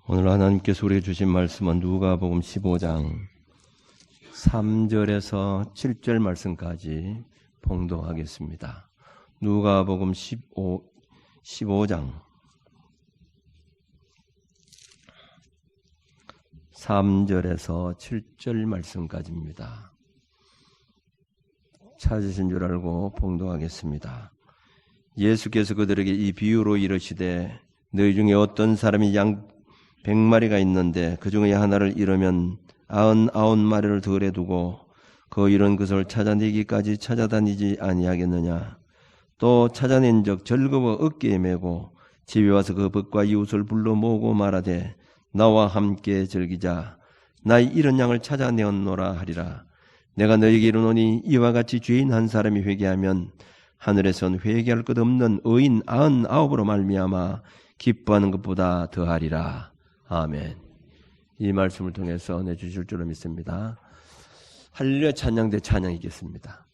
오늘 하나님께서 우리에게 주신 말씀은 누가복음 15장 3절에서 7절 말씀까지 봉독하겠습니다. 누가복음 15장 3절에서 7절 말씀까지입니다. 찾으신 줄 알고 봉독하겠습니다. 예수께서 그들에게 이 비유로 이르시되 너희 중에 어떤 사람이 양 100마리가 있는데 그 중에 하나를 잃으면 99마리를 덜에 두고 그 잃은 것을 찾아내기까지 찾아다니지 아니하겠느냐. 또 찾아낸 적 즐거워 어깨에 메고 집에 와서 그 벗과 이웃을 불러 모으고 말하되 나와 함께 즐기자. 나의 잃은 양을 찾아내었노라 하리라. 내가 너희에게 이르노니 이와 같이 죄인 한 사람이 회개하면 하늘에선 회개할 것 없는 의인 99으로 말미암아 기뻐하는 것보다 더하리라. 아멘. 이 말씀을 통해서 은혜 주실 줄로 믿습니다. 할렐루야 찬양대 찬양이겠습니다.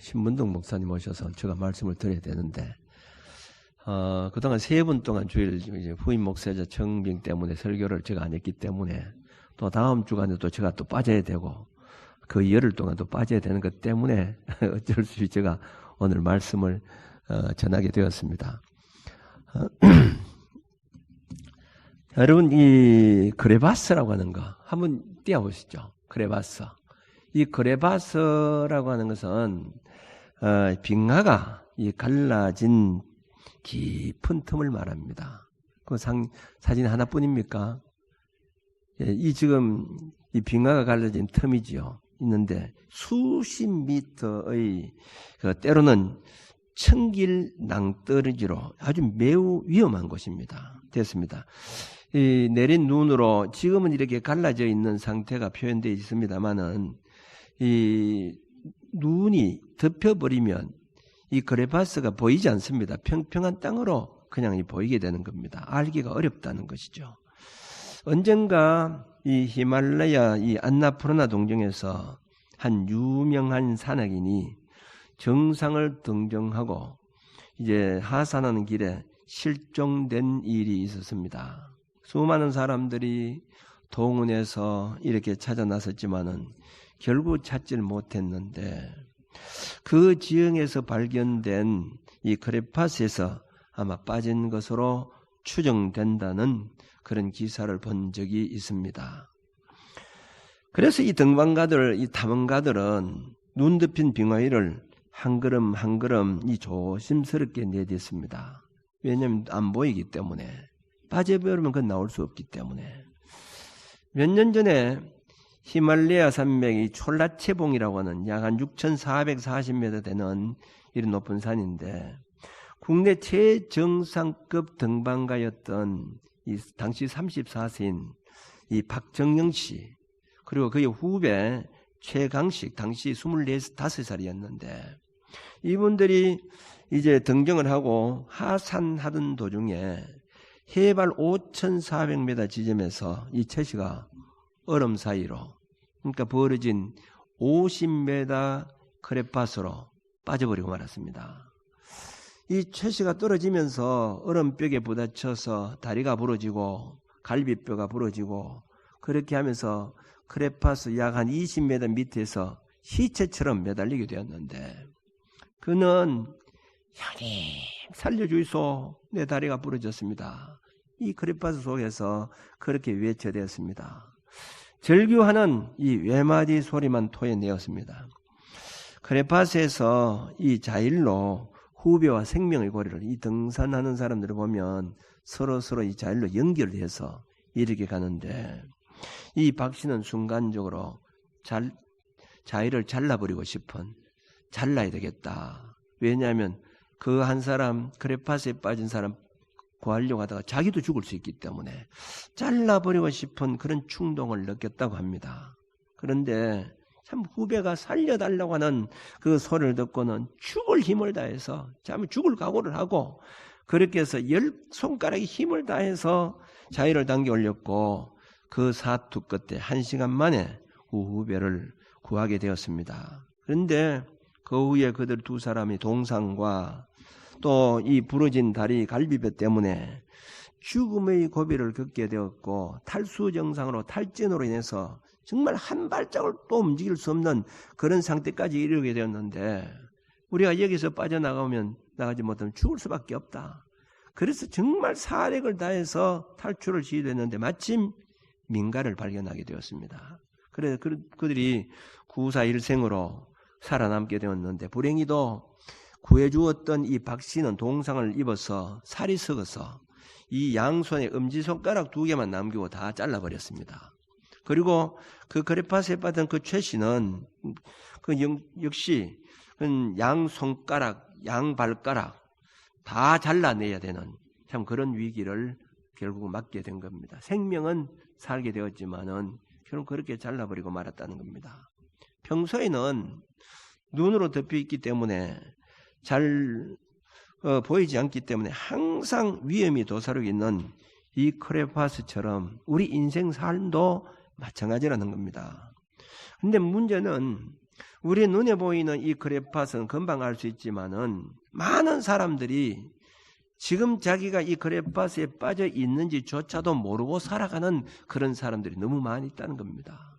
신문동 목사님 오셔서 제가 말씀을 드려야 되는데 그동안 3번 동안 주일 이제 후임 목사자 청빙 때문에 설교를 제가 안 했기 때문에 또 다음 주간에도 제가 또 빠져야 되고 그 열흘 동안 또 빠져야 되는 것 때문에 어쩔 수 없이 제가 오늘 말씀을 전하게 되었습니다. 여러분 이 그레바스라고 하는 거 한번 띄워보시죠. 그레바스. 이 그레바스라고 하는 것은 빙하가 이 갈라진 깊은 틈을 말합니다. 그 사진 하나뿐입니까? 예, 이 지금 이 빙하가 갈라진 틈이지요. 있는데 수십 미터의 때로는 천길 낭떠러지로 아주 매우 위험한 곳입니다. 됐습니다. 이 내린 눈으로 지금은 이렇게 갈라져 있는 상태가 표현되어 있습니다만은 이 눈이 덮여버리면 이 그레바스가 보이지 않습니다. 평평한 땅으로 그냥 보이게 되는 겁니다. 알기가 어렵다는 것이죠. 언젠가 이 히말라야 이 안나푸르나 동정에서 한 유명한 산악인이 정상을 등정하고 이제 하산하는 길에 실종된 일이 있었습니다. 수많은 사람들이 동원해서 이렇게 찾아 나섰지만은 결국 찾질 못했는데 그 지형에서 발견된 이 그레파스에서 아마 빠진 것으로 추정된다는 그런 기사를 본 적이 있습니다. 그래서 이 등반가들, 이 탐험가들은 눈 덮인 빙하 위를 한 걸음 한 걸음 이 조심스럽게 내딛습니다. 왜냐하면 안 보이기 때문에 빠져버리면 그건 나올 수 없기 때문에. 몇 년 전에 히말라야 산맥이 촐라체봉이라고 하는 약 한 6,440m 되는 이런 높은 산인데 국내 최정상급 등반가였던 이 당시 34세인 이 박정영 씨 그리고 그의 후배 최강식 당시 25살이었는데 이분들이 이제 등정을 하고 하산하던 도중에 해발 5,400m 지점에서 이 최 씨가 얼음 사이로 그러니까 벌어진 50m 크레파스로 빠져버리고 말았습니다. 이 최 씨가 떨어지면서 얼음벽에 부딪혀서 다리가 부러지고 갈비뼈가 부러지고 그렇게 하면서 크레파스 약 한 20m 밑에서 시체처럼 매달리게 되었는데 그는 형님 살려주이소 내 다리가 부러졌습니다. 이 크레파스 속에서 그렇게 외쳐대었습니다. 절규하는 이 외마디 소리만 토해내었습니다. 크레파스에서 이 자일로 후배와 생명의 고리를 이 등산하는 사람들을 보면 서로 이 자일로 연결해서 이렇게 가는데 이 박 씨는 순간적으로 자일을 잘라버리고 잘라야 되겠다. 왜냐하면 그 한 사람 크레파스에 빠진 사람 구하려고 하다가 자기도 죽을 수 있기 때문에 잘라버리고 싶은 그런 충동을 느꼈다고 합니다. 그런데 참 후배가 살려달라고 하는 그 소리를 듣고는 죽을 힘을 다해서 참 죽을 각오를 하고 그렇게 해서 10손가락에 힘을 다해서 자위를 당겨 올렸고 그 사투 끝에 1시간 만에 후배를 구하게 되었습니다. 그런데 그 후에 그들 두 사람이 동상과 또 이 부러진 다리 갈비뼈 때문에 죽음의 고비를 겪게 되었고 탈수 증상으로 탈진으로 인해서 정말 한 발짝을 또 움직일 수 없는 그런 상태까지 이르게 되었는데 우리가 여기서 나가지 못하면 죽을 수밖에 없다. 그래서 정말 사력을 다해서 탈출을 시도했는데 마침 민가를 발견하게 되었습니다. 그래서 그들이 구사일생으로 살아남게 되었는데 불행히도 구해주었던 이 박 씨는 동상을 입어서 살이 썩어서 이 양손에 엄지손가락 2개만 남기고 다 잘라버렸습니다. 그리고 그 크레파스에 빠진 그 최 씨는 역시 양손가락, 양발가락 다 잘라내야 되는 참 그런 위기를 결국 맞게 된 겁니다. 생명은 살게 되었지만은 결국 그렇게 잘라버리고 말았다는 겁니다. 평소에는 눈으로 덮여 있기 때문에 잘 보이지 않기 때문에 항상 위험이 도사리고 있는 이 크레파스처럼 우리 인생 삶도 마찬가지라는 겁니다. 그런데 문제는 우리 눈에 보이는 이 크레파스는 금방 알 수 있지만은 많은 사람들이 지금 자기가 이 크레파스에 빠져 있는지조차도 모르고 살아가는 그런 사람들이 너무 많이 있다는 겁니다.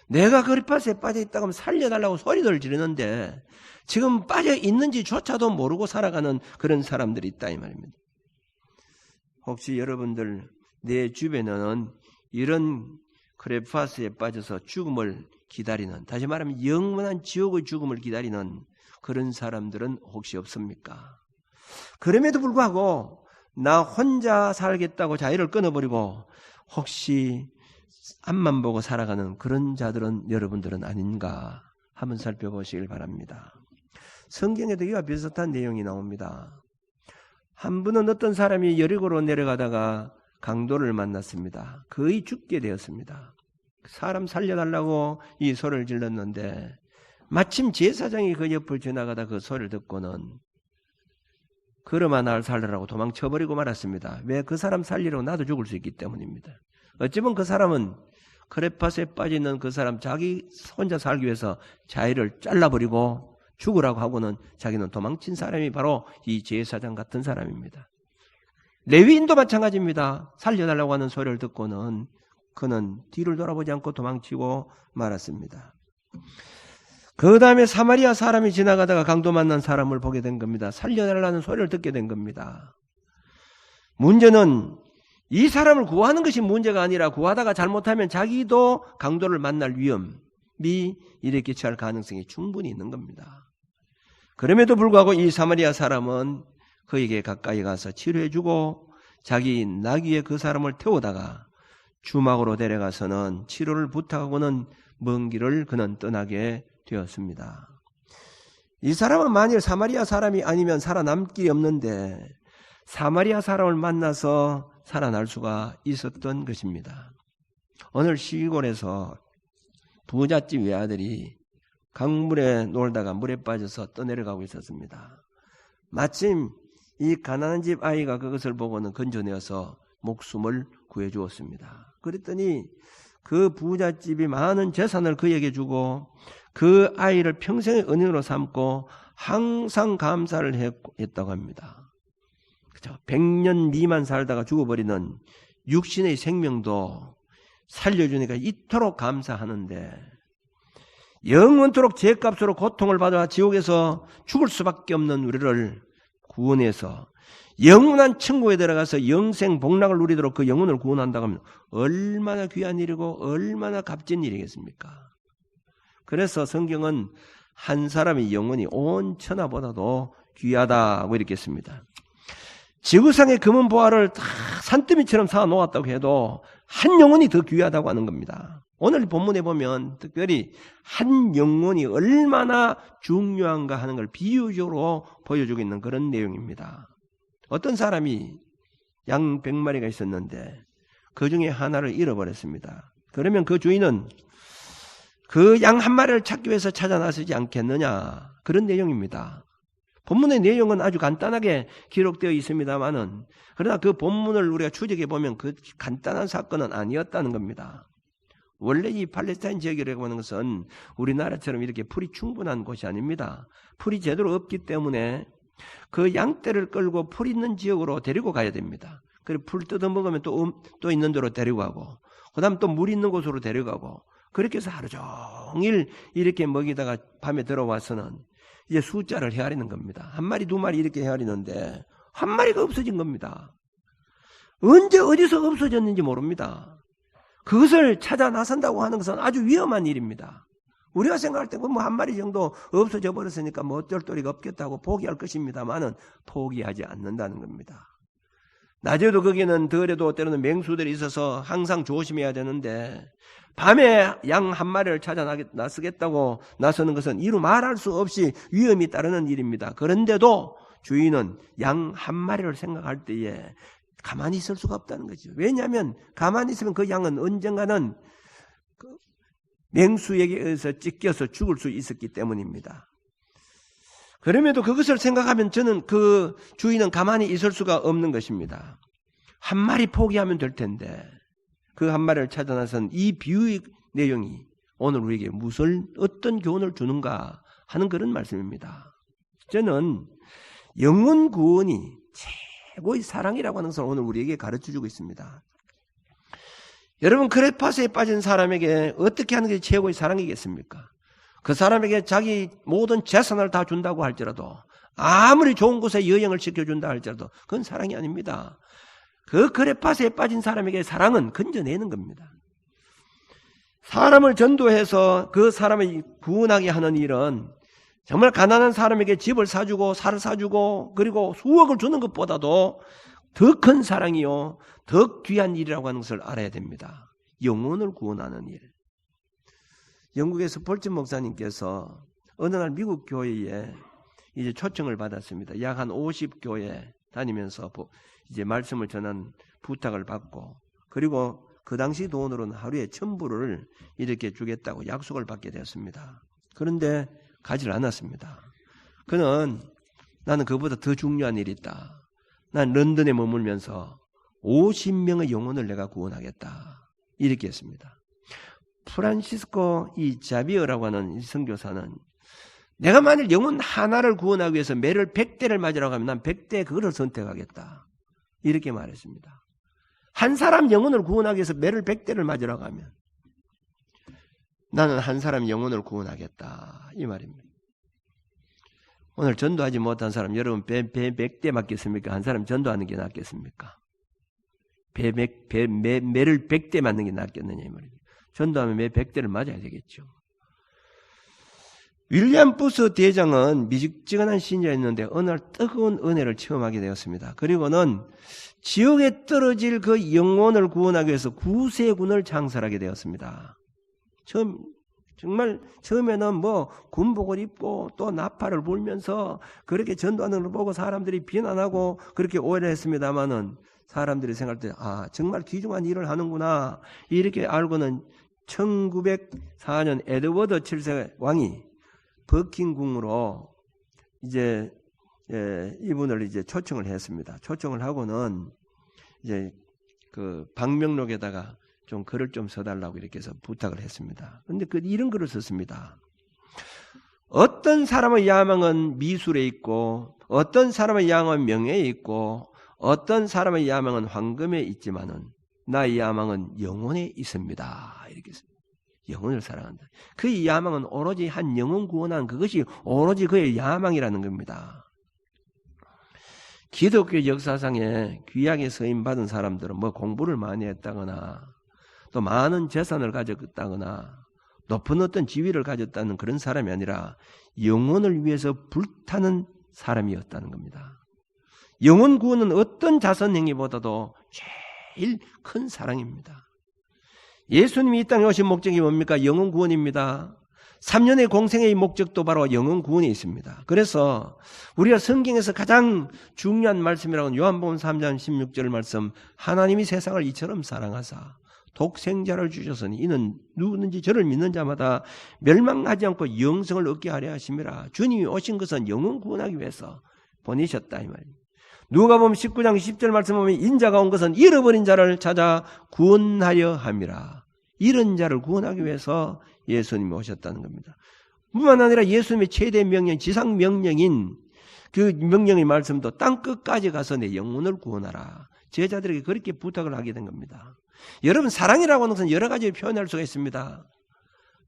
내가 크레파스에 빠져 있다고 하면 살려달라고 소리를 지르는데 지금 빠져 있는지조차도 모르고 살아가는 그런 사람들이 있다 이 말입니다. 혹시 여러분들 내 주변에는 이런 크레파스에 빠져서 죽음을 기다리는, 다시 말하면 영원한 지옥의 죽음을 기다리는 그런 사람들은 혹시 없습니까? 그럼에도 불구하고 나 혼자 살겠다고 자유를 끊어버리고 혹시 앞만 보고 살아가는 그런 자들은 여러분들은 아닌가 한번 살펴보시길 바랍니다. 성경에도 이와 비슷한 내용이 나옵니다. 한 분은 어떤 사람이 여리고로 내려가다가 강도를 만났습니다. 거의 죽게 되었습니다. 사람 살려달라고 이 소리를 질렀는데 마침 제사장이 그 옆을 지나가다 그 소리를 듣고는 그러마 날 살려라고 도망쳐버리고 말았습니다. 왜? 그 사람 살리려고 나도 죽을 수 있기 때문입니다. 어쩌면 그 사람은 크레파스에 빠져있는 그 사람 자기 혼자 살기 위해서 자기를 잘라버리고 죽으라고 하고는 자기는 도망친 사람이 바로 이 제사장 같은 사람입니다. 레위인도 마찬가지입니다. 살려달라고 하는 소리를 듣고는 그는 뒤를 돌아보지 않고 도망치고 말았습니다. 그 다음에 사마리아 사람이 지나가다가 강도 만난 사람을 보게 된 겁니다. 살려달라는 소리를 듣게 된 겁니다. 문제는 이 사람을 구하는 것이 문제가 아니라 구하다가 잘못하면 자기도 강도를 만날 위험이 이렇게 처할 가능성이 충분히 있는 겁니다. 그럼에도 불구하고 이 사마리아 사람은 그에게 가까이 가서 치료해주고 자기 나귀에 그 사람을 태우다가 주막으로 데려가서는 치료를 부탁하고는 먼 길을 그는 떠나게 되었습니다. 이 사람은 만일 사마리아 사람이 아니면 살아남을 길이 없는데 사마리아 사람을 만나서 살아날 수가 있었던 것입니다. 오늘 시골에서 부잣집 외아들이 강물에 놀다가 물에 빠져서 떠내려가고 있었습니다. 마침 이 가난한 집 아이가 그것을 보고는 건져내어서 목숨을 구해주었습니다. 그랬더니 그 부잣집이 많은 재산을 그에게 주고 그 아이를 평생의 은인으로 삼고 항상 감사를 했다고 합니다. 그죠? 100년 미만 살다가 죽어버리는 육신의 생명도 살려주니까 이토록 감사하는데 영원토록 죄값으로 고통을 받아 지옥에서 죽을 수밖에 없는 우리를 구원해서 영원한 천국에 들어가서 영생 복락을 누리도록 그 영혼을 구원한다고 하면 얼마나 귀한 일이고 얼마나 값진 일이겠습니까? 그래서 성경은 한 사람의 영혼이 온 천하보다도 귀하다고 이렇게 했습니다. 지구상의 금은 보화를 다 산더미처럼 쌓아 놓았다고 해도 한 영혼이 더 귀하다고 하는 겁니다. 오늘 본문에 보면 특별히 한 영혼이 얼마나 중요한가 하는 걸 비유적으로 보여주고 있는 그런 내용입니다. 어떤 사람이 양 100마리가 있었는데 그 중에 하나를 잃어버렸습니다. 그러면 그 주인은 그 양 한 마리를 찾기 위해서 찾아 나서지 않겠느냐, 그런 내용입니다. 본문의 내용은 아주 간단하게 기록되어 있습니다만은 그러나 그 본문을 우리가 추적해 보면 그 간단한 사건은 아니었다는 겁니다. 원래 이 팔레스타인 지역이라고 하는 것은 우리나라처럼 이렇게 풀이 충분한 곳이 아닙니다. 풀이 제대로 없기 때문에 그 양떼를 끌고 풀 있는 지역으로 데리고 가야 됩니다. 그리고 풀 뜯어 먹으면 또 있는 데로 데리고 가고, 그 다음 또 물 있는 곳으로 데려가고, 그렇게 해서 하루 종일 이렇게 먹이다가 밤에 들어와서는 이제 숫자를 헤아리는 겁니다. 한 마리, 두 마리 이렇게 헤아리는데 한 마리가 없어진 겁니다. 언제 어디서 없어졌는지 모릅니다. 그것을 찾아 나선다고 하는 것은 아주 위험한 일입니다. 우리가 생각할 때 뭐 한 마리 정도 없어져 버렸으니까 뭐 어쩔 도리가 없겠다고 포기할 것입니다만은 포기하지 않는다는 겁니다. 낮에도 거기는 덜에도 때로는 맹수들이 있어서 항상 조심해야 되는데 밤에 양 한 마리를 찾아 나서겠다고 나서는 것은 이루 말할 수 없이 위험이 따르는 일입니다. 그런데도 주인은 양 한 마리를 생각할 때에 가만히 있을 수가 없다는 거죠. 왜냐하면 가만히 있으면 그 양은 언젠가는 맹수에게 의해서 찢겨서 죽을 수 있었기 때문입니다. 그럼에도 그것을 생각하면 저는 그 주인은 가만히 있을 수가 없는 것입니다. 한 마리 포기하면 될 텐데 그 한 마리를 찾아 나선 이 비유의 내용이 오늘 우리에게 어떤 교훈을 주는가 하는 그런 말씀입니다. 저는 영혼 구원이 최고의 사랑이라고 하는 것을 오늘 우리에게 가르쳐주고 있습니다. 여러분, 크레파스에 빠진 사람에게 어떻게 하는 게 최고의 사랑이겠습니까? 그 사람에게 자기 모든 재산을 다 준다고 할지라도, 아무리 좋은 곳에 여행을 시켜준다 할지라도 그건 사랑이 아닙니다. 그 크레파스에 빠진 사람에게 사랑은 건져내는 겁니다. 사람을 전도해서 그 사람을 구원하게 하는 일은 정말 가난한 사람에게 집을 사주고 살을 사주고 그리고 수억을 주는 것보다도 더 큰 사랑이요, 더 귀한 일이라고 하는 것을 알아야 됩니다. 영혼을 구원하는 일. 영국에서 볼튼 목사님께서 어느 날 미국 교회에 이제 초청을 받았습니다. 약 한 50교회 다니면서 이제 말씀을 전한 부탁을 받고, 그리고 그 당시 돈으로는 하루에 1,000불을 이렇게 주겠다고 약속을 받게 되었습니다. 그런데 가지를 않았습니다. 그는 나는 그보다 더 중요한 일이 있다. 난 런던에 머물면서 50명의 영혼을 내가 구원하겠다. 이렇게 했습니다. 프란시스코 이 자비어라고 하는 이 선교사는 내가 만일 영혼 하나를 구원하기 위해서 매를 100대를 맞으라고 하면 난 100대 그거를 선택하겠다. 이렇게 말했습니다. 한 사람 영혼을 구원하기 위해서 매를 100대를 맞으라고 하면 나는 한 사람 영혼을 구원하겠다. 이 말입니다. 오늘 전도하지 못한 사람 여러분 배 100대 맞겠습니까? 한 사람 전도하는 게 낫겠습니까? 매를 100대 맞는 게 낫겠느냐 이 말입니다. 전도하면 매 100대를 맞아야 되겠죠. 윌리엄 부스 대장은 미직지근한 신자였는데 어느 날 뜨거운 은혜를 체험하게 되었습니다. 그리고는 지옥에 떨어질 그 영혼을 구원하기 위해서 구세군을 창설하게 되었습니다. 정말 처음에는 뭐 군복을 입고 또 나팔을 불면서 그렇게 전도하는 걸 보고 사람들이 비난하고 그렇게 오해를 했습니다마는 사람들이 생각할 때 정말 귀중한 일을 하는구나 이렇게 알고는 1904년 에드워드 7세 왕이 버킹궁으로 이제 이분을 이제 초청을 했습니다. 초청을 하고는 이제 그 방명록에다가 좀 글을 좀 써달라고 이렇게 해서 부탁을 했습니다. 그런데 이런 글을 썼습니다. 어떤 사람의 야망은 미술에 있고, 어떤 사람의 야망은 명예에 있고, 어떤 사람의 야망은 황금에 있지만은 나의 야망은 영혼에 있습니다. 이렇게 했습니다. 영혼을 사랑한다. 그의 야망은 오로지 한 영혼 구원한 그것이 오로지 그의 야망이라는 겁니다. 기독교 역사상에 귀하게 서임받은 사람들은 뭐 공부를 많이 했다거나 또 많은 재산을 가졌다거나 높은 어떤 지위를 가졌다는 그런 사람이 아니라 영혼을 위해서 불타는 사람이었다는 겁니다. 영혼 구원은 어떤 자선 행위보다도 제일 큰 사랑입니다. 예수님이 이 땅에 오신 목적이 뭡니까? 영혼 구원입니다. 3년의 공생의 목적도 바로 영혼 구원에 있습니다. 그래서 우리가 성경에서 가장 중요한 말씀이라고 하는 요한복음 3장 16절 말씀, 하나님이 세상을 이처럼 사랑하사 독생자를 주셨으니 이는 누구든지 저를 믿는 자마다 멸망하지 않고 영생을 얻게 하려 하심이라. 주님이 오신 것은 영혼 구원하기 위해서 보내셨다 이 말입니다. 누가복음 19장 10절 말씀 보면 인자가 온 것은 잃어버린 자를 찾아 구원하려 함이라. 잃은 자를 구원하기 위해서 예수님이 오셨다는 겁니다. 뿐만 아니라 예수님의 최대 명령, 지상 명령인 그 명령의 말씀도 땅끝까지 가서 내 영혼을 구원하라. 제자들에게 그렇게 부탁을 하게 된 겁니다. 여러분, 사랑이라고 하는 것은 여러 가지 표현할 수가 있습니다.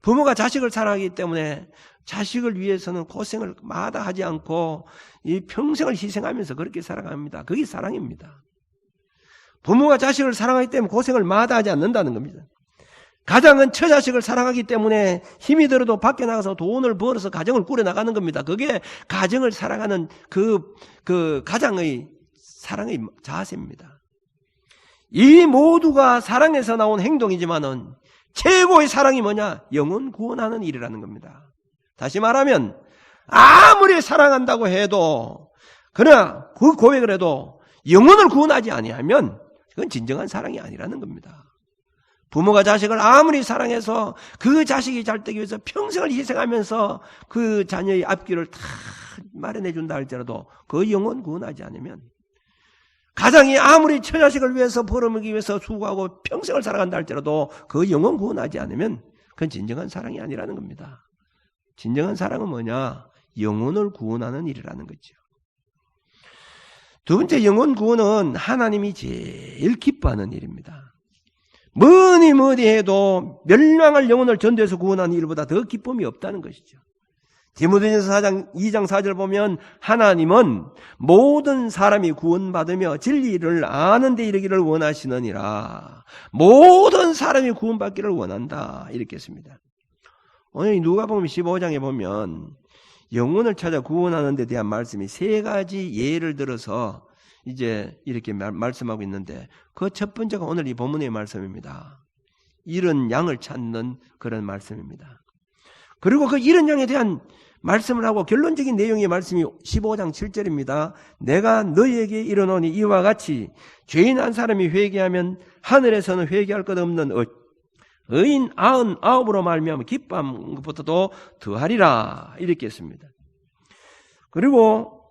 부모가 자식을 사랑하기 때문에 자식을 위해서는 고생을 마다하지 않고 이 평생을 희생하면서 그렇게 살아갑니다. 그게 사랑입니다. 부모가 자식을 사랑하기 때문에 고생을 마다하지 않는다는 겁니다. 가장은 처자식을 사랑하기 때문에 힘이 들어도 밖에 나가서 돈을 벌어서 가정을 꾸려나가는 겁니다. 그게 가정을 사랑하는 그 가장의 사랑의 자세입니다. 이 모두가 사랑에서 나온 행동이지만은 최고의 사랑이 뭐냐? 영혼 구원하는 일이라는 겁니다. 다시 말하면 아무리 사랑한다고 해도 그러나 그 고백을 해도 영혼을 구원하지 아니하면 그건 진정한 사랑이 아니라는 겁니다. 부모가 자식을 아무리 사랑해서 그 자식이 잘 되기 위해서 평생을 희생하면서 그 자녀의 앞길을 다 마련해 준다 할지라도 그 영혼 구원하지 않으면, 가장이 아무리 처자식을 위해서 벌어먹기 위해서 수고하고 평생을 살아간다 할지라도 그 영혼 구원하지 않으면 그건 진정한 사랑이 아니라는 겁니다. 진정한 사랑은 뭐냐? 영혼을 구원하는 일이라는 거죠. 두 번째, 영혼 구원은 하나님이 제일 기뻐하는 일입니다. 뭐니 해도 멸망할 영혼을 전도해서 구원하는 일보다 더 기쁨이 없다는 것이죠. 디모데전서 2장 4절 보면 하나님은 모든 사람이 구원받으며 진리를 아는 데 이르기를 원하시느니라. 모든 사람이 구원받기를 원한다. 이렇게 했습니다. 오늘 누가복음 15장에 보면 영혼을 찾아 구원하는 데 대한 말씀이 세 가지 예를 들어서 이제 이렇게 말씀하고 있는데 그 첫 번째가 오늘 이 본문의 말씀입니다. 잃은 양을 찾는 그런 말씀입니다. 그리고 그 잃은 양에 대한 말씀을 하고 결론적인 내용의 말씀이 15장 7절입니다. 내가 너희에게 이르노니 이와 같이 죄인 한 사람이 회개하면 하늘에서는 회개할 것 없는 의인 99으로 말미암아 기뻐한 것보다도 더하리라. 이렇게 했습니다. 그리고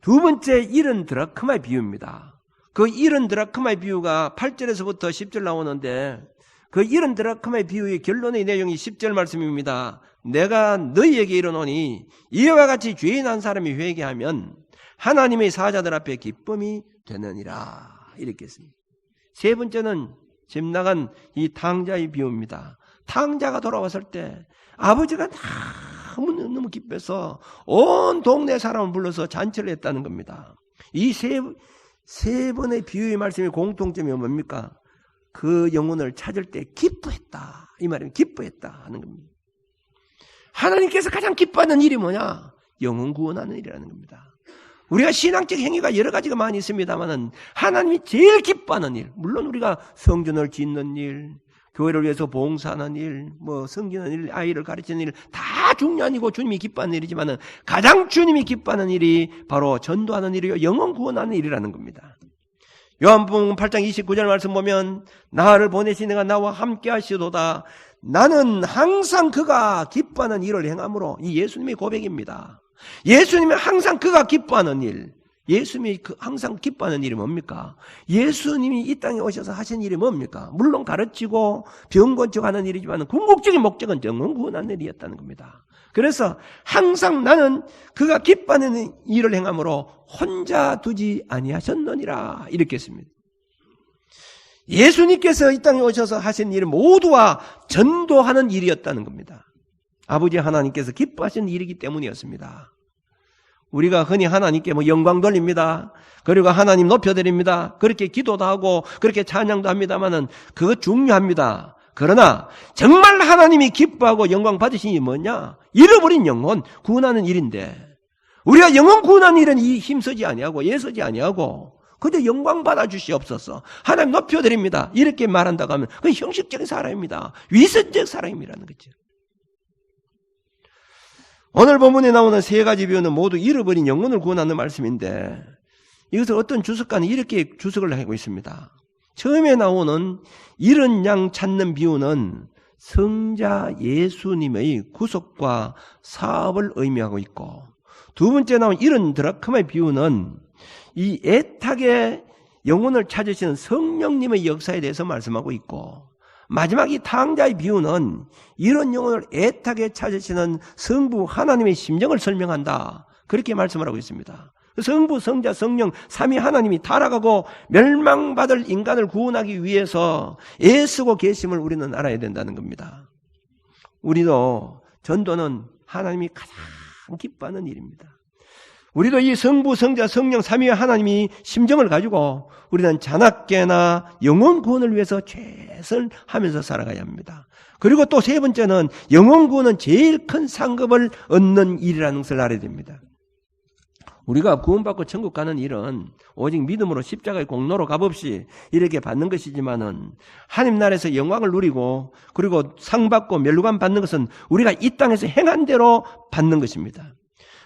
두 번째 잃은 드라크마의 비유입니다. 그 잃은 드라크마의 비유가 8절에서부터 10절 나오는데 그 잃은 드라크마의 비유의 결론의 내용이 10절 말씀입니다. 내가 너희에게 이르노니 이와 같이 죄인 한 사람이 회개하면 하나님의 사자들 앞에 기쁨이 되느니라. 이렇게 했습니다. 세 번째는 집 나간 이 탕자의 비유입니다. 탕자가 돌아왔을 때 아버지가 너무 기뻐서 온 동네 사람을 불러서 잔치를 했다는 겁니다. 이 세 번의 비유의 말씀의 공통점이 뭡니까? 그 영혼을 찾을 때 기뻐했다. 이 말은 기뻐했다 하는 겁니다. 하나님께서 가장 기뻐하는 일이 뭐냐? 영혼 구원하는 일이라는 겁니다. 우리가 신앙적 행위가 여러 가지가 많이 있습니다만 하나님이 제일 기뻐하는 일, 물론 우리가 성전을 짓는 일, 교회를 위해서 봉사하는 일, 섬기는 일, 아이를 가르치는 일 다 중요한 일이고 주님이 기뻐하는 일이지만 가장 주님이 기뻐하는 일이 바로 전도하는 일이요 영혼 구원하는 일이라는 겁니다. 요한복음 8장 29절 말씀 보면 나를 보내신 이가 나와 함께 하시도다. 나는 항상 그가 기뻐하는 일을 행함으로, 이 예수님의 고백입니다. 예수님이 항상 그가 기뻐하는 일, 예수님이 항상 기뻐하는 일이 뭡니까? 예수님이 이 땅에 오셔서 하신 일이 뭡니까? 물론 가르치고 병 고치고 하는 일이지만 궁극적인 목적은 영혼 구원하는 일이었다는 겁니다. 그래서 항상 나는 그가 기뻐하는 일을 행함으로 혼자 두지 아니하셨느니라. 이렇게 했습니다. 예수님께서 이 땅에 오셔서 하신 일은 모두와 전도하는 일이었다는 겁니다. 아버지 하나님께서 기뻐하신 일이기 때문이었습니다. 우리가 흔히 하나님께 영광 돌립니다. 그리고 하나님 높여드립니다. 그렇게 기도도 하고 그렇게 찬양도 합니다만은 그거 중요합니다. 그러나 정말 하나님이 기뻐하고 영광 받으신 일이 뭐냐? 잃어버린 영혼 구원하는 일인데 우리가 영혼 구원하는 일은 이 힘쓰지 아니하고 애쓰지 아니하고 그저 영광 받아 주시옵소서. 하나님 높여드립니다. 이렇게 말한다고 하면 그건 형식적인 사람입니다. 위선적 사람이라는 거죠. 오늘 본문에 나오는 세 가지 비유는 모두 잃어버린 영혼을 구원하는 말씀인데 이것을 어떤 주석가는 이렇게 주석을 하고 있습니다. 처음에 나오는 잃은 양 찾는 비유는 성자 예수님의 구속과 사업을 의미하고 있고 두 번째 나온 잃은 드라크마의 비유는 이 애타게 영혼을 찾으시는 성령님의 역사에 대해서 말씀하고 있고 마지막 이 탕자의 비유는 이런 영혼을 애타게 찾으시는 성부 하나님의 심정을 설명한다. 그렇게 말씀을 하고 있습니다. 성부, 성자, 성령, 삼위 하나님이 타락하고 멸망받을 인간을 구원하기 위해서 애쓰고 계심을 우리는 알아야 된다는 겁니다. 우리도 전도는 하나님이 가장 기뻐하는 일입니다. 우리도 이 성부, 성자, 성령, 삼위 하나님이 심정을 가지고 우리는 자나깨나 영혼 구원을 위해서 최선을 하면서 살아가야 합니다. 그리고 또 세 번째는 영혼 구원은 제일 큰 상급을 얻는 일이라는 것을 알아야 됩니다. 우리가 구원받고 천국 가는 일은 오직 믿음으로 십자가의 공로로 값없이 이렇게 받는 것이지만은 하나님 나라에서 영광을 누리고 그리고 상 받고 멸류관 받는 것은 우리가 이 땅에서 행한 대로 받는 것입니다.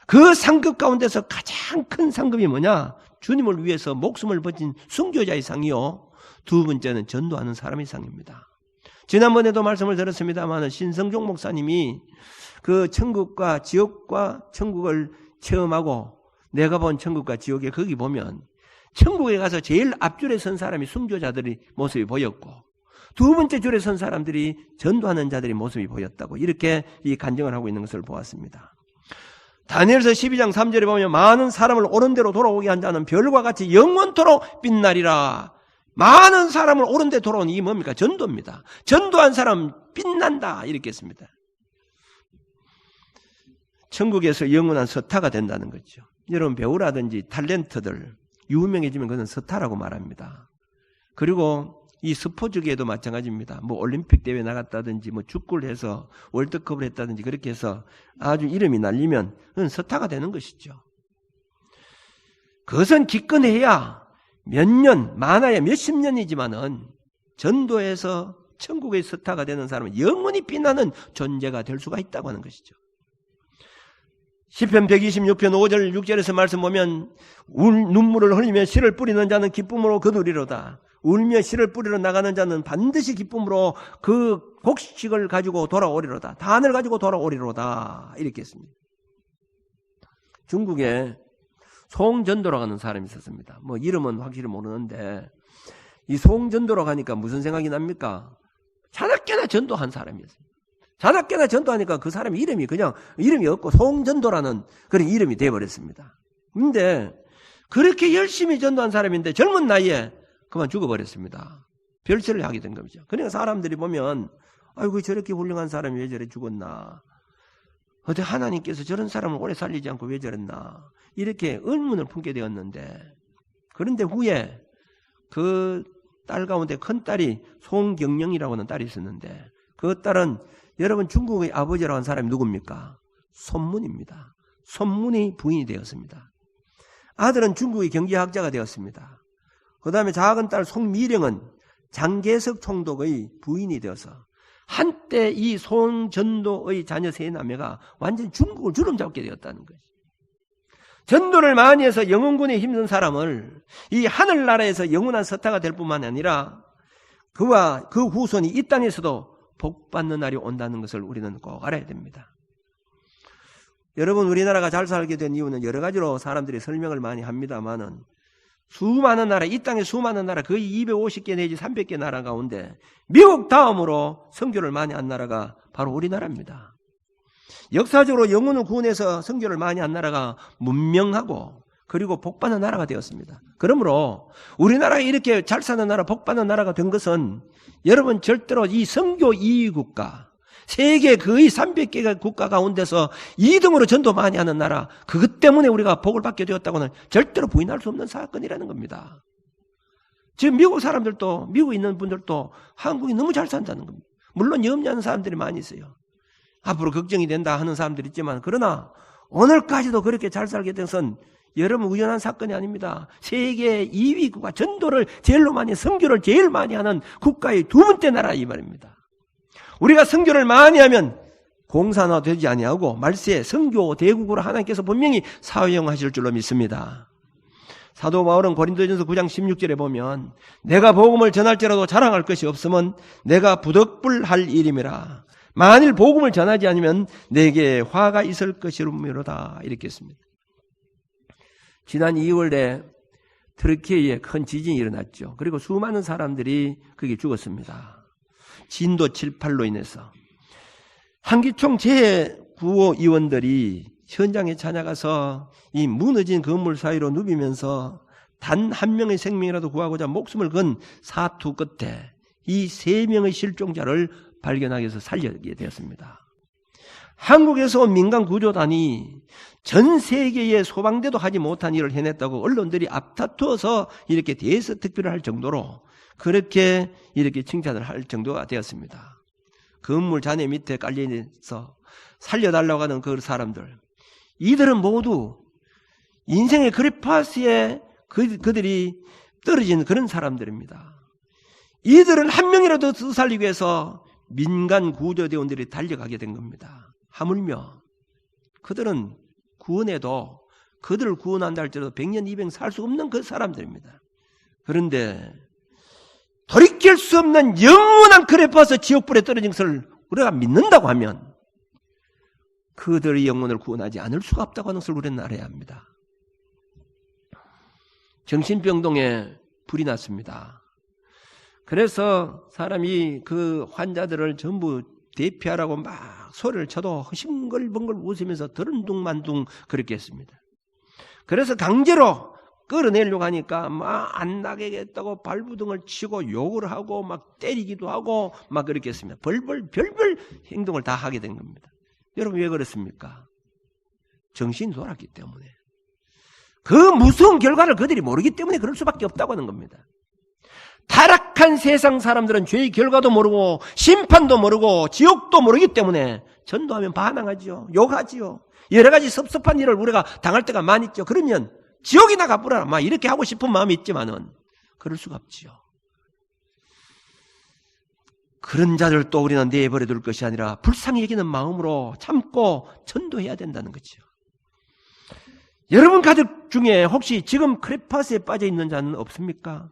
그 상급 가운데서 가장 큰 상급이 뭐냐? 주님을 위해서 목숨을 바친 순교자의 상이요. 두 번째는 전도하는 사람의 상입니다. 지난번에도 말씀을 드렸습니다만 신성종 목사님이 그 천국과 지옥과 천국을 체험하고 내가 본 천국과 지옥에 거기 보면 천국에 가서 제일 앞줄에 선 사람이 순교자들의 모습이 보였고 두 번째 줄에 선 사람들이 전도하는 자들의 모습이 보였다고 이렇게 이 간증을 하고 있는 것을 보았습니다. 다니엘서 12장 3절에 보면 많은 사람을 옳은 대로 돌아오게 한 자는 별과 같이 영원토록 빛나리라. 많은 사람을 옳은 데 돌아오는 이 뭡니까? 전도입니다. 전도한 사람 빛난다 이렇게 했습니다. 천국에서 영원한 스타가 된다는 거죠. 여러분 배우라든지 탤런트들 유명해지면 그건 스타라고 말합니다. 그리고 이 스포츠계에도 마찬가지입니다. 뭐 올림픽 대회 나갔다든지 뭐 축구를 해서 월드컵을 했다든지 그렇게 해서 아주 이름이 날리면 그건 스타가 되는 것이죠. 그것은 기껏해야 몇 년, 많아야 몇십 년이지만은 전도해서 천국의 스타가 되는 사람은 영원히 빛나는 존재가 될 수가 있다고 하는 것이죠. 시편 126편 5절 6절에서 말씀 보면 눈물을 흘리며 씨를 뿌리는 자는 기쁨으로 거두리로다. 울며 씨를 뿌리러 나가는 자는 반드시 기쁨으로 그 곡식을 가지고 돌아오리로다. 단을 가지고 돌아오리로다. 이렇게 했습니다. 중국에 송전도라고 하는 사람이 있었습니다. 뭐 이름은 확실히 모르는데 이 송전도라고 하니까 무슨 생각이 납니까? 자나깨나 전도한 사람이었습니다. 자나깨나 전도하니까 그 사람 이름이 그냥 이름이 없고 송전도라는 그런 이름이 되어버렸습니다. 근데 그렇게 열심히 전도한 사람인데 젊은 나이에 그만 죽어버렸습니다. 별세를 하게 된 겁니다. 그러니까 사람들이 보면 아이고 저렇게 훌륭한 사람이 왜 저래 죽었나, 어떻게 하나님께서 저런 사람을 오래 살리지 않고 왜 저랬나 이렇게 의문을 품게 되었는데, 그런데 후에 그 딸 가운데 큰 딸이 송경영이라고 하는 딸이 있었는데 그 딸은 여러분 중국의 아버지라고 하는 사람이 누굽니까? 손문입니다. 손문이 부인이 되었습니다. 아들은 중국의 경제학자가 되었습니다. 그 다음에 작은 딸 송미령은 장계석 총독의 부인이 되어서 한때 이 송전도의 자녀 세 남매가 완전히 중국을 주름잡게 되었다는 것이. 전도를 많이 해서 영혼군에 힘든 사람을 이 하늘나라에서 영원한 스타가 될 뿐만 아니라 그와 그 후손이 이 땅에서도 복받는 날이 온다는 것을 우리는 꼭 알아야 됩니다. 여러분 우리나라가 잘 살게 된 이유는 여러 가지로 사람들이 설명을 많이 합니다만은 수많은 나라, 이 땅에 수많은 나라, 거의 250개 내지 300개 나라 가운데 미국 다음으로 선교를 많이 한 나라가 바로 우리나라입니다. 역사적으로 영혼을 구원해서 선교를 많이 한 나라가 문명하고 그리고 복받는 나라가 되었습니다. 그러므로 우리나라가 이렇게 잘 사는 나라, 복받는 나라가 된 것은 여러분 절대로 이 선교 2위 국가, 세계 거의 300개가 국가 가운데서 2등으로 전도 많이 하는 나라, 그것 때문에 우리가 복을 받게 되었다고는 절대로 부인할 수 없는 사건이라는 겁니다. 지금 미국 사람들도, 미국에 있는 분들도 한국이 너무 잘 산다는 겁니다. 물론 염려하는 사람들이 많이 있어요. 앞으로 걱정이 된다 하는 사람들이 있지만, 그러나 오늘까지도 그렇게 잘 살게 된 것은 여러분 우연한 사건이 아닙니다. 세계 2위 국가, 전도를 제일로 많이, 선교를 제일 많이 하는 국가의 두 번째 나라 이 말입니다. 우리가 선교를 많이 하면 공산화되지 아니하고 말세 선교 대국으로 하나님께서 분명히 사용하실 줄로 믿습니다. 사도 바울은 고린도전서 9장 16절에 보면 내가 복음을 전할지라도 자랑할 것이 없으면 내가 부득불할 일임이라. 만일 복음을 전하지 않으면 내게 화가 있을 것이로다. 이렇게 했습니다. 지난 2월에 터키에 큰 지진이 일어났죠. 그리고 수많은 사람들이 거기에 죽었습니다. 진도 7, 8로 인해서. 한기총 재구호위원들이 현장에 찾아가서 이 무너진 건물 사이로 누비면서 단 한 명의 생명이라도 구하고자 목숨을 건 사투 끝에 이 3명의 실종자를 발견하기 위해서 살리게 되었습니다. 한국에서 온 민간구조단이 전 세계의 소방대도 하지 못한 일을 해냈다고 언론들이 앞다투어서 이렇게 대서특필을 할 정도로 그렇게 이렇게 칭찬을 할 정도가 되었습니다. 건물 잔해 밑에 깔려있어 살려달라고 하는 그 사람들, 이들은 모두 인생의 그리파스에 그들이 떨어진 그런 사람들입니다. 이들은 한 명이라도 더 살리기 위해서 민간 구조대원들이 달려가게 된 겁니다. 하물며 그들은 구원해도 그들을 구원한다 할지라도 100년, 200년 살 수 없는 그 사람들입니다. 그런데 돌이킬 수 없는 영원한 그래파서 지옥불에 떨어진 것을 우리가 믿는다고 하면 그들의 영혼을 구원하지 않을 수가 없다고 하는 것을 우리는 알아야 합니다. 정신병동에 불이 났습니다. 그래서 사람이 그 환자들을 전부 대피하라고 막 소리를 쳐도 싱글벙글 웃으면서 더른둥만둥 그렇게 했습니다. 그래서 강제로 끌어내려고 하니까 막 안 나가겠다고 발부둥을 치고 욕을 하고 막 때리기도 하고 막 그렇게 했습니다. 별별 행동을 다 하게 된 겁니다. 여러분 왜 그렇습니까? 정신이 돌았기 때문에. 그 무서운 결과를 그들이 모르기 때문에 그럴 수밖에 없다고 하는 겁니다. 타락한 세상 사람들은 죄의 결과도 모르고 심판도 모르고 지옥도 모르기 때문에 전도하면 반항하지요. 욕하지요. 여러 가지 섭섭한 일을 우리가 당할 때가 많이 있죠. 그러면 지옥이나 가보라 막 이렇게 하고 싶은 마음이 있지만은 그럴 수가 없지요. 그런 자들을 또 우리는 내버려 둘 것이 아니라 불쌍히 여기는 마음으로 참고 전도해야 된다는 거죠. 여러분 가족 중에 혹시 지금 크레파스에 빠져 있는 자는 없습니까?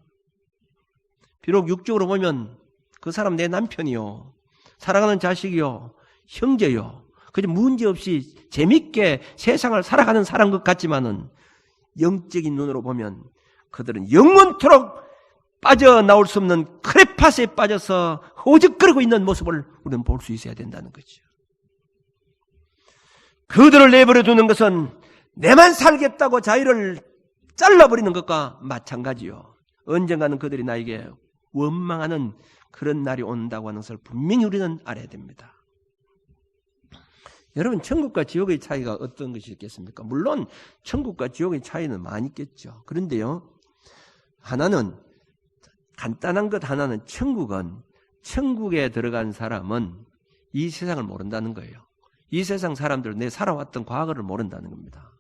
비록 육적으로 보면 그 사람 내 남편이요, 사랑하는 자식이요, 형제요, 그저 문제없이 재밌게 세상을 살아가는 사람 것 같지만은 영적인 눈으로 보면 그들은 영원토록 빠져나올 수 없는 크레파스에 빠져서 허우적거리고 있는 모습을 우리는 볼 수 있어야 된다는 거죠. 그들을 내버려 두는 것은 내만 살겠다고 자유를 잘라버리는 것과 마찬가지요. 언젠가는 그들이 나에게 원망하는 그런 날이 온다고 하는 것을 분명히 우리는 알아야 됩니다. 여러분 천국과 지옥의 차이가 어떤 것이 있겠습니까? 물론 천국과 지옥의 차이는 많이 있겠죠. 그런데요, 하나는 간단한 것 하나는 천국은 천국에 들어간 사람은 이 세상을 모른다는 거예요. 이 세상 사람들은 내 살아왔던 과거를 모른다는 겁니다.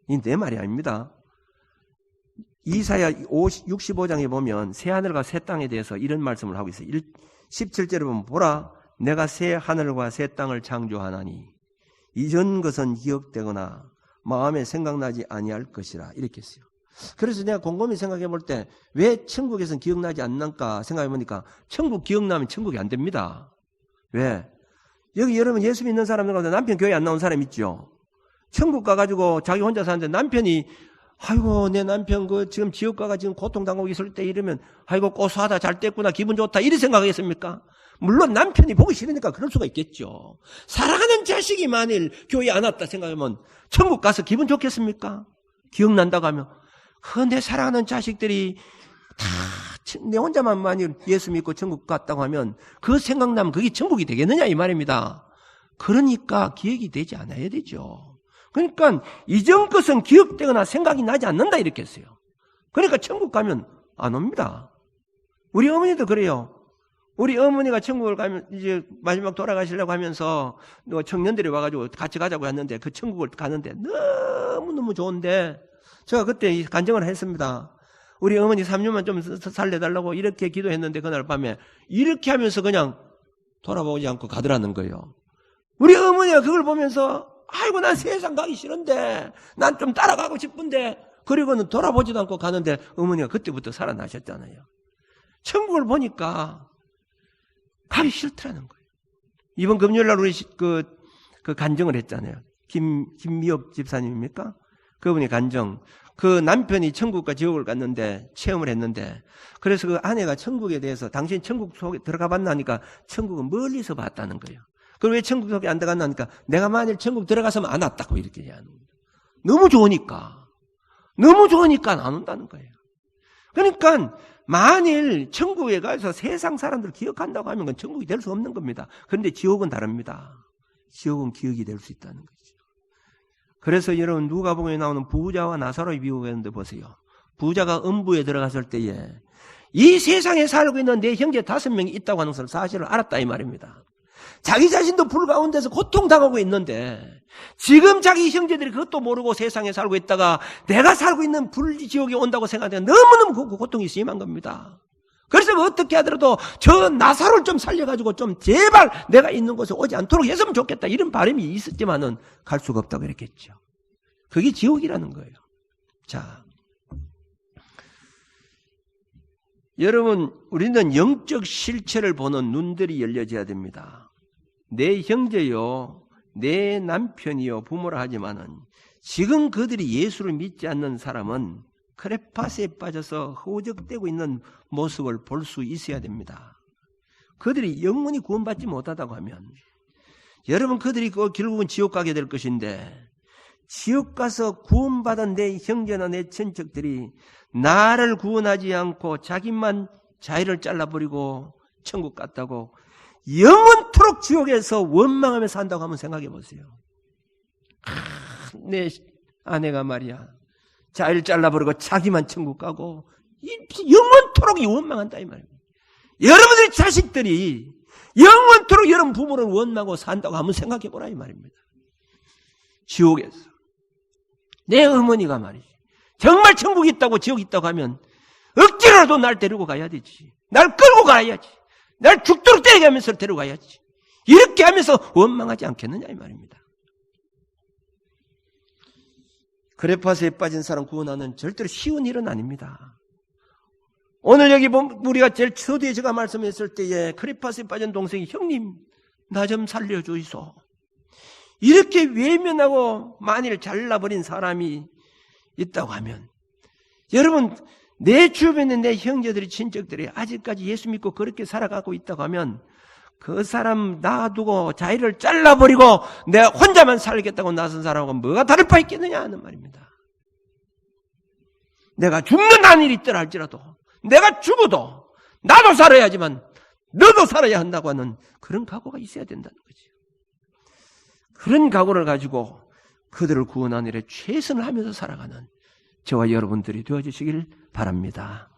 이 내 말이 아닙니다. 이사야 65장에 보면 새 하늘과 새 땅에 대해서 이런 말씀을 하고 있어요. 17절에 보면 보라 내가 새 하늘과 새 땅을 창조하나니 이전 것은 기억되거나 마음에 생각나지 아니할 것이라 이렇게 했어요. 그래서 내가 곰곰이 생각해 볼 때 왜 천국에서는 기억나지 않는가 생각해 보니까 천국 기억나면 천국이 안 됩니다. 왜? 여기 여러분 예수 믿는 사람들 가운데 남편 교회 안 나온 사람 있죠? 천국 가가지고 자기 혼자 사는데 남편이 아이고 내 남편 그 지금 지옥 가가 지금 고통당하고 있을 때 이러면 아이고 고소하다 잘 됐구나 기분 좋다 이런 생각하겠습니까? 물론 남편이 보기 싫으니까 그럴 수가 있겠죠. 사랑하는 자식이 만일 교회 안 왔다 생각하면 천국 가서 기분 좋겠습니까? 기억난다고 하면 내 사랑하는 자식들이 다 내 혼자만 만일 예수 믿고 천국 갔다고 하면 그 생각나면 그게 천국이 되겠느냐 이 말입니다. 그러니까 기억이 되지 않아야 되죠. 그러니까 이전 것은 기억되거나 생각이 나지 않는다 이렇게 했어요. 그러니까 천국 가면 안 옵니다. 우리 어머니도 그래요. 우리 어머니가 천국을 가면 이제 마지막 돌아가시려고 하면서 청년들이 와가지고 같이 가자고 했는데 그 천국을 가는데 너무너무 좋은데 제가 그때 간증을 했습니다. 우리 어머니 3년만 좀 살려달라고 이렇게 기도했는데 그날 밤에 이렇게 하면서 그냥 돌아보지 않고 가더라는 거예요. 우리 어머니가 그걸 보면서 아이고 난 세상 가기 싫은데 난 좀 따라가고 싶은데 그리고는 돌아보지도 않고 가는데 어머니가 그때부터 살아나셨잖아요. 천국을 보니까 가기 싫더라는 거예요. 이번 금요일날 우리 그 간증을 했잖아요. 김미옥 집사님입니까? 그분이 간증. 그 남편이 천국과 지옥을 갔는데 체험을 했는데 그래서 그 아내가 천국에 대해서 당신 천국 속에 들어가 봤나니까 천국은 멀리서 봤다는 거예요. 그럼 왜 천국 속에 안 들어갔나니까 내가 만일 천국 들어가서면 안 왔다고 이렇게 얘기하는 겁니다. 너무 좋으니까 안 온다는 거예요. 그러니까 만일 천국에 가서 세상 사람들 기억한다고 하면 그건 천국이 될 수 없는 겁니다. 그런데 지옥은 다릅니다. 지옥은 기억이 될 수 있다는 거죠. 그래서 여러분 누가복음에 나오는 부자와 나사로의 비유했는데 보세요. 부자가 음부에 들어갔을 때에 이 세상에 살고 있는 내 형제 5명이 있다고 하는 사실을 알았다 이 말입니다. 자기 자신도 불 가운데서 고통당하고 있는데 지금 자기 형제들이 그것도 모르고 세상에 살고 있다가 내가 살고 있는 불지옥에 온다고 생각하면 너무너무 그 고통이 심한 겁니다. 그래서 어떻게 하더라도 저 나사로를 좀 살려가지고 좀 제발 내가 있는 곳에 오지 않도록 했으면 좋겠다 이런 바람이 있었지만은 갈 수가 없다고 그랬겠죠. 그게 지옥이라는 거예요. 자, 여러분 우리는 영적 실체를 보는 눈들이 열려져야 됩니다. 내 형제요, 내 남편이요, 부모라 하지만은 지금 그들이 예수를 믿지 않는 사람은 크레파스에 빠져서 허우적대고 있는 모습을 볼 수 있어야 됩니다. 그들이 영원히 구원받지 못하다고 하면 여러분 그들이 결국은 지옥 가게 될 것인데 지옥 가서 구원받은 내 형제나 내 친척들이 나를 구원하지 않고 자기만 자기를 잘라버리고 천국 갔다고 영원토록 지옥에서 원망하며 산다고 한번 생각해 보세요. 내 아내가 말이야 자기를 잘라버리고 자기만 천국 가고 영원토록 원망한다 이 말입니다. 여러분들의 자식들이 영원토록 여러분 부모를 원망하고 산다고 한번 생각해 보라 이 말입니다. 지옥에서 내 어머니가 말이지 정말 천국이 있다고 지옥이 있다고 하면 억지로라도 날 데리고 가야 되지. 날 끌고 가야지. 날 죽도록 때려가면서 데려가야지. 이렇게 하면서 원망하지 않겠느냐 이 말입니다. 그레파스에 빠진 사람 구원하는 절대로 쉬운 일은 아닙니다. 오늘 여기 우리가 제일 초대에 제가 말씀했을 때에 그레파스에 빠진 동생이 형님 나 좀 살려주이소. 이렇게 외면하고 만일 잘라버린 사람이 있다고 하면 여러분 내 주변에 내 형제들이 친척들이 아직까지 예수 믿고 그렇게 살아가고 있다고 하면 그 사람 놔두고 자기를 잘라버리고 내가 혼자만 살겠다고 나선 사람하고 뭐가 다를 바 있겠느냐 하는 말입니다. 내가 죽는 한일이 있더라 할지라도 내가 죽어도 나도 살아야지만 너도 살아야 한다고 하는 그런 각오가 있어야 된다는 거죠. 그런 각오를 가지고 그들을 구원하는 일에 최선을 하면서 살아가는 저와 여러분들이 되어주시길 바랍니다.